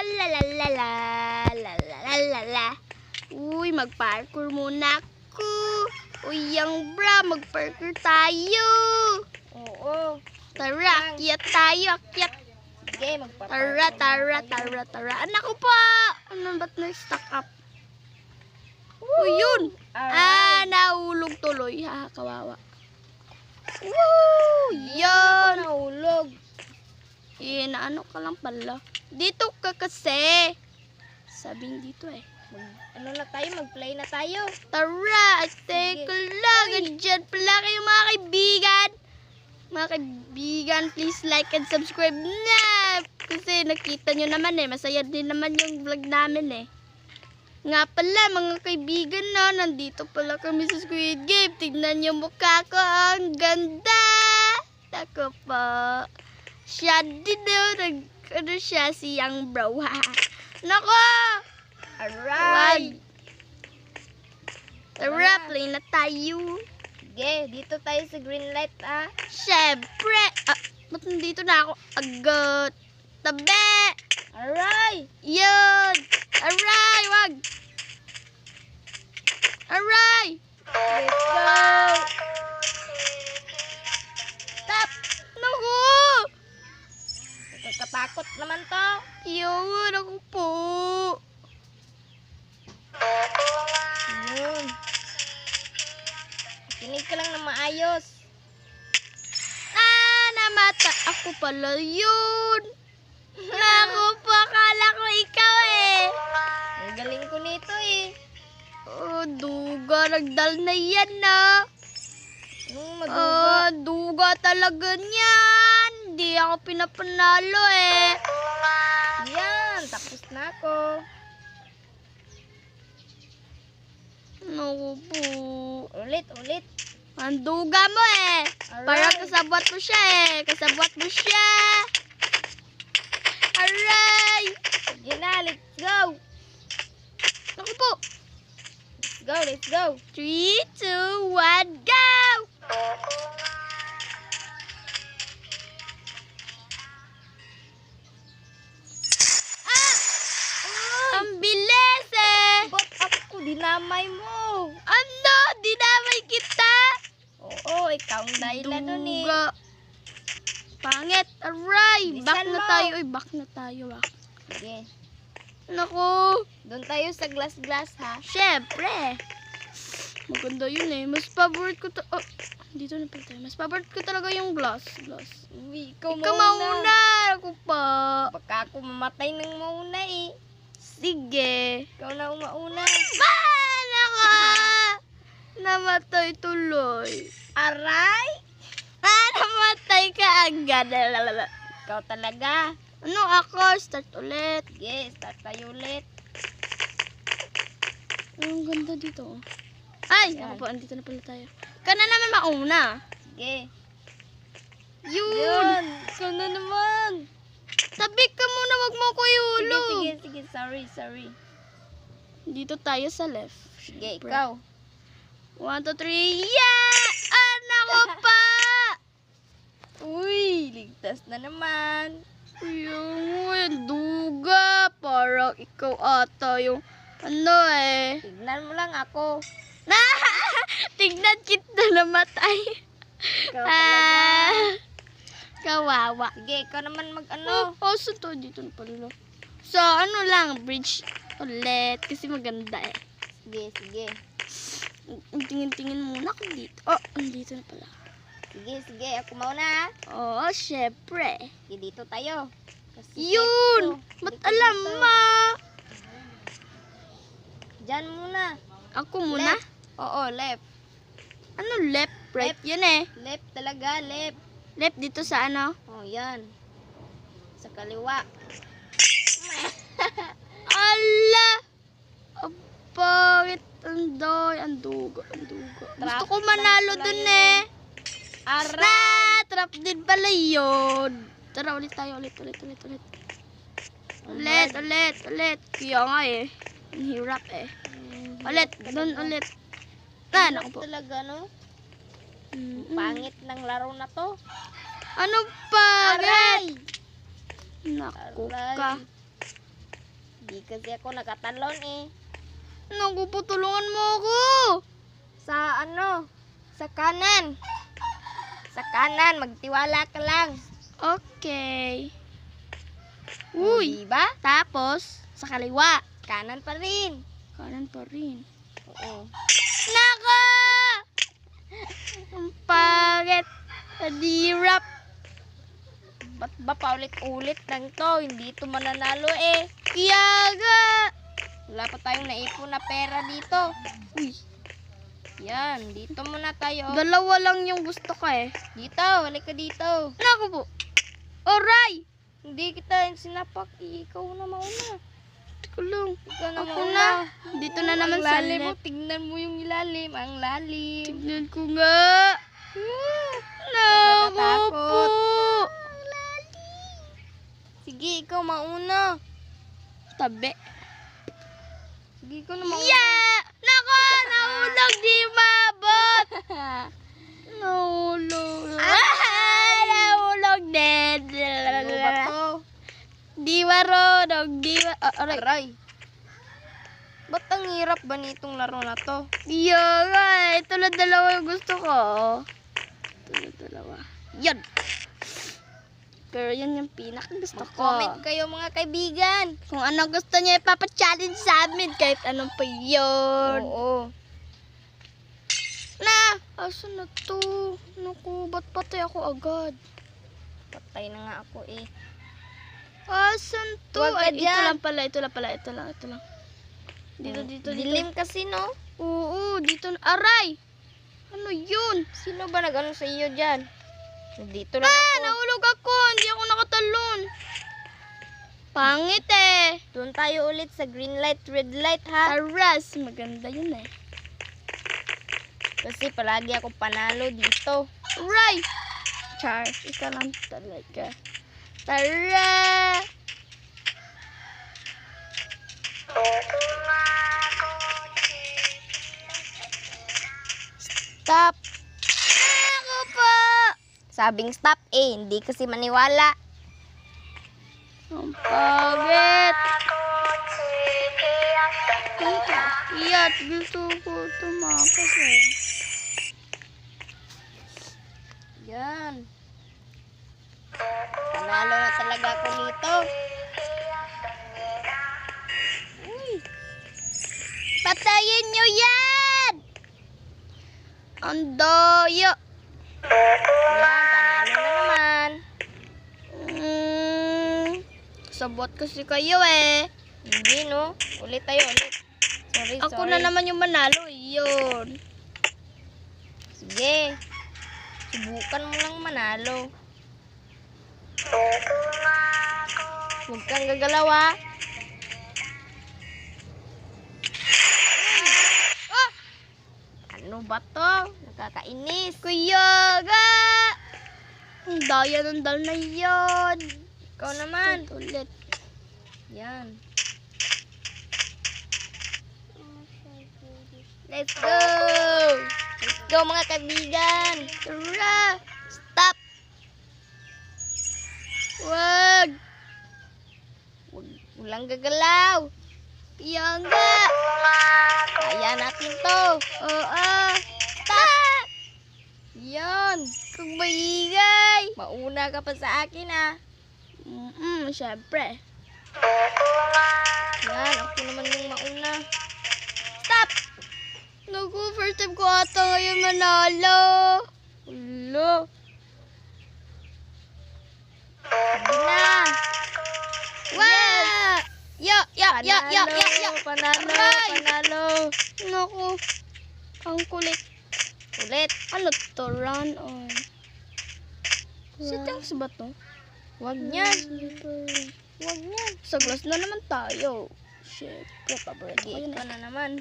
la la la la la la la la. Uy, mag-parkour muna ako. Uy, yang bra, mag-parkour tayo. Oo. Tara, akyat tayo, akyat. Sige, magpaparkour. Tara. Anak ko pa. Ano ba't na-stuck up? Uy, yun. Alright. Nahulog tuloy. Kawawa. Woo! Yan. Nahulog. Ano ka lang pala. Dito ka kasi. Sabing dito eh. Mag-play na tayo. Tara, teka lang. Andyan pala kayo mga kaibigan. Mga kaibigan, please like and subscribe na. Kasi nakita nyo naman eh. Masaya din naman yung vlog namin eh. Nga pala mga kaibigan nandito pala kami sa Squid Game. Tignan nyo mukha ko. Ang ganda. Tako po. Siya din ano siya, si Young Bro. Nako! Alright. Tara, play na tayo. Sige, dito tayo sa green light Siyempre. Ba't nandito na ako? Agad. Tabi. Alright. Yun. Aray, wag. Aray. Let's go. Tap. Naku. Nakakatakot naman to. Yun, ako po. Yun. Kinig ka lang na maayos. Namata. Ako pala yun. Naku po, akala ko ikaw eh. Ang galing ko nito eh. Duga, nagdal na yan na. Maduga. Duga talaga niyan. Hindi ako pinapanalo eh. Yan, tapos na ako. Naku po. Ulit. Ang duga mo eh. Alright. Parang kasabwat mo siya eh. Kasabwat mo siya. Aray! Sige na, let's go. Naku po. Let's go. 3, 2, 1, go! Ang bilis eh! Ba't ako dinamay mo? Ano? Dinamay kita? Oo, ikaw ang dahilan nun eh. Duga. Pangit. Aray! Bilisan Back na mo. tayo. Back na tayo. Sige. Naku. Doon tayo sa glass ha. Siyempre. Maganda yun eh. Mas favorite ko dito na pala tayo. Mas favorite ko talaga yung glass. Uy, Ikaw mauna. Ako pa. Baka ako mamatay ng mauna eh. Sige. Ikaw na umauna. Nako. Namatay tuloy. Aray! Namatay ka agad. Ikaw talaga. Ano ako? Start ulit. Sige, start tayo ulit. Ang ganda dito. Ay! Yan. Ako po, andito na pala tayo. Ka na naman mauna. Sige. Yun! Ikaw na naman. Tabi ka muna, wag mo ko ihulog. Sige. Sorry. Dito tayo sa left. Sige, ikaw. 1, 2, 3, yeah! Anak ko pa! Uy, ligtas na naman. Yung duga. Parang ikaw ata yung ano eh. Tignan mo lang ako. Tignan kita namatay. Ikaw talaga. Kawawa. Sige, ikaw naman mag-ano. Saan to? Dito na pala. So, ano lang, bridge ulit. Kasi maganda eh. Sige. Tingin-tingin muna ako dito. Andito na pala. Sige, ako mauna. Syempre. Sige, dito tayo. Kasi Yun! safe to. Ba't Dito, alam dito. mo? Diyan muna. Ako muna? Left. Oo, left. Ano left? Right? Left. Yun eh. Left talaga, left. Left dito sa ano? Oh, yan. Sa kaliwa. Ala! Pangit. Ang duga. Gusto ko manalo lang dun yun. eh. Aray! Trap din pala yun. Tara, ulit tayo. Ulit. Kaya nga eh. Ang hirap eh. Ulit. Doon ulit. Naku po. Talaga, no? Pangit ng laro na to. Ano pa? Aray! Naku Aray. ka. Di kasi ako nakatalon eh. Naku po, tulungan mo ako. Sa ano? Sa kanan. Sa kanan, magtiwala ka lang. Okay. O, Uy, diba? tapos, sa kaliwa. Kanan pa rin. Kanan pa rin. Oo. Naka! Ang pangit. Nadirap. Ba't ba paulit-ulit lang to? Hindi to mananalo eh. Kaya nga. Wala pa tayong naipon na pera dito. Uy, Yan, dito muna tayo. dalawa lang yung gusto ko eh. Dito, balik ka dito. Naku po. Aray! Hindi kita sinapak. Ikaw na mauna. Teka lang. Ikaw na Ako mauna. na. Dito na naman Ang sa lalim mo. left. Tignan mo yung ilalim. Ang lalim. Tignan ko nga. Naku po. Sige, ikaw mauna. Tabi. Sige, ikaw na mauna. Yeah! Naku! Nahulog, di mabot! Nahulog. Nahulog din. Ano ba to? Di marunong. Di ma... aray. Aray. Ba't ang hirap ba nitong laro na to? Iya nga. Ito lang dalawa yung gusto ko. Ito lang dalawa. Yan. Pero yan yung pinaka-gusto ko. Comment kayo mga kaibigan. Kung ano gusto niya ipapa-challenge sa amin. Kahit anong pa yun. Oo. Na! Asan na to? Naku, ba't patay ako agad? Patay na nga ako eh. Asan to? Huwag ka Ay, ito dyan. lang pala, ito lang pala, ito lang. Dito. Dilim kasi no? Oo, dito. Aray! Ano yun? Sino ba nag-ano sa iyo dyan? Dito lang Ah, ako. nahulog ako. Hindi ako nakatalon. Pangit eh. Doon tayo ulit sa green light, red light ha. Aras, maganda yun eh. Kasi palagi ako panalo dito. Aray! Char, ikaw lang talaga. Tara! Stop! Ako po! Sabing stop eh, hindi kasi maniwala. Ang pangit! Iyat, gusto ko tumakas eh. Yan. Panalo na talaga ako dito. Uy, Patayin nyo yan! Ang doyo! yan, panalo na naman. Sabot kasi kayo eh. Hindi no, ulit tayo ulit. Sorry, Ako sorry. na naman yung manalo. Yun. Sige. Subukan mo lang manalo. Huwag kang gagalaw ha. Ah! Ano ba to? Nakakainis. Kuya ga! Ang daya ng dal na yun. Ikaw naman. Ulit. Yan. Let's go! Let's go mga kaibigan! Tara! Stop! Wag! Walang gagalaw! Kaya nga! Kaya natin to! Oo! Stop! Yan! Kung maingay! Mauna ka pa sa akin ah! Syempre. Yan, ako naman yung mauna. Stop! Naku, first time ko ata ngayon manalo. Ulo! Sige na! Wow! Panalo! Aray! Panalo! Naku, ang kulit. Ulit! Ano to? Run on. Settings ba to? Huwag niyan! Huwag niyan! Sa glass na naman tayo. Syempre, paborito ko Hindi yun ka eh. na naman.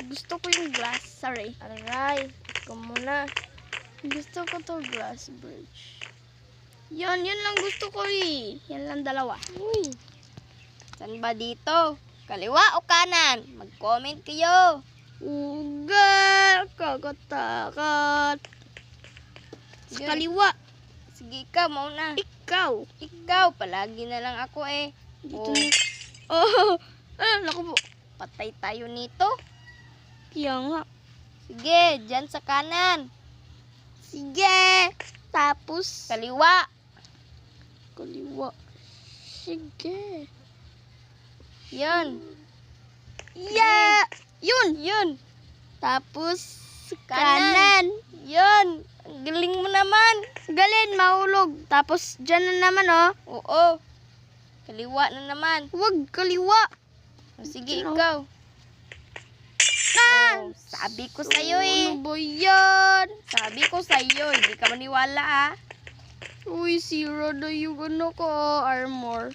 Gusto ko yung glass. Sorry. Aray! Ikaw muna. Gusto ko to glass bridge. Yan lang gusto ko eh. Yan lang dalawa. Uy! Saan ba dito? Kaliwa o kanan? Mag-comment kayo. Uga! Kakatakot. Sa Yun. kaliwa. Sige, ikaw mauna. Ikaw. Ikaw, palagi na lang ako eh. Dito Oh. na. Oh, naku po. Patay tayo nito. Kaya nga. Sige, dyan sa kanan. Sige. Tapos, Kaliwa. kaliwa. Sige. Yan. Yeah! Yun! Yun. Tapos, Kanan. kanan. Yan. Ang galing mo naman. Galin, mahulog. Tapos, dyan na naman, oh. Oo. Kaliwa na naman. Huwag, kaliwa. O, sige, Ano? ikaw. Ah! Oh, sabi ko sa'yo eh. Ano ba yan? Sabi ko sa'yo, hindi ka maniwala ah. Uy, sira na yung ano ko, armor.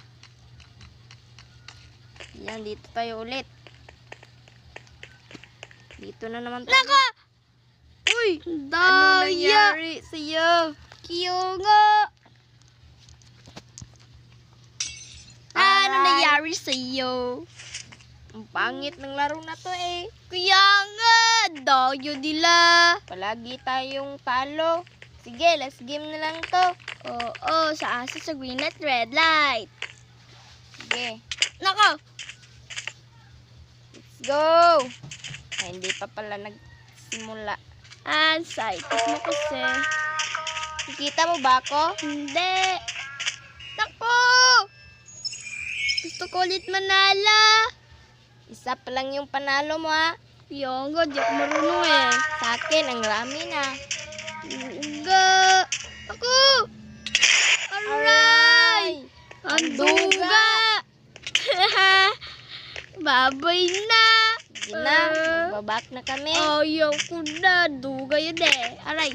Yan, dito tayo ulit. Dito na naman tayo. Naka! Uy, Ano daya! nangyari sa'yo? Kiyongo! Ano Aray. nangyari sa'yo? Ang pangit ng laro na to eh. Kaya nga, dayo nila. Palagi tayong talo. Sige, last game na lang to. Oo, sa asa sa green light, red light. Sige, Nako! let's go. Ay, hindi pa pala nagsimula. Excited mo kasi. Nakikita mo ba ako? Hindi. Nako! Gusto ko ulit manala. Isa pa lang yung panalo mo ha. Kiyongo, di ako marunong eh. Sa akin, ang rami na. Uga! Ako! Aray! Ang duga! Babay na! Sige na, magbabak na kami. Ayaw ko na. Duga yun eh. Aray!